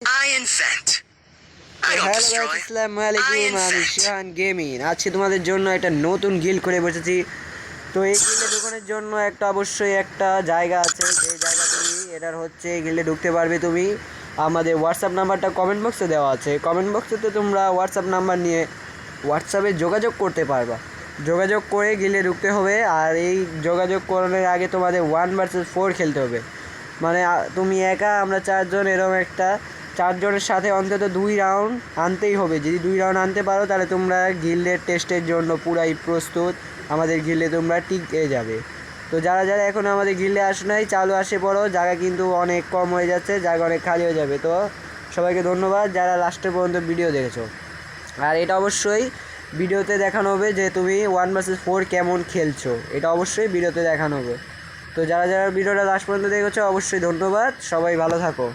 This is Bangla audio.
I invent. I don't hello destroy. Guys, আসসালামু I আলাইকুম। আমি invent. শিহান গেমিং। আজকে তোমাদের জন্য একটা নতুন গিল্ড করে বসেছি। তো এই গিল্ডে ঢোকানোর জন্য অবশ্যই একটা জায়গা আছে, যে জায়গা তুমি এটার হচ্ছে গিল্ডে ঢুকতে পারবে তুমি। আমাদের হোয়াটসঅ্যাপ নাম্বারটা কমেন্ট বক্সে দেওয়া আছে। কমেন্ট বক্সেতে তোমরা হোয়াটসঅ্যাপ নাম্বার নিয়ে হোয়াটসঅ্যাপে যোগাযোগ করতে পারবা। যোগাযোগ করে গিল্ডে ঢুকতে হবে। আর এই যোগাযোগ করানোর আগে তোমাদের 1 vs 4 খেলতে হবে। মানে তুমি একা, আমরা চারজন, এরকম একটা চারজনের সাথে অন্তত 2 রাউন্ড আনতেই হবে। যদি 2 রাউন্ড আনতে পারো তাহলে তোমরা গিল্ডের টেস্টের জন্য পুরাই প্রস্তুত। আমাদের গিল্ডে তোমরা টিকে যাবে। তো যারা যারা এখন আমাদের গিল্ডে আসো নাই, চালু আসে পড়ো। জায়গা কিন্তু অনেক কম হয়ে যাচ্ছে, জায়গা অনেক খালি হয়ে যাবে। তো সবাইকে ধন্যবাদ যারা লাস্টের পর্যন্ত ভিডিও দেখেছো। আর এটা অবশ্যই ভিডিওতে দেখানো হবে যে তুমি 1 vs 4 কেমন খেলছো, এটা অবশ্যই ভিডিওতে দেখানো হবে। তো যারা যারা ভিডিওটা লাস্ট পর্যন্ত দেখেছো অবশ্যই ধন্যবাদ। সবাই ভালো থাকো।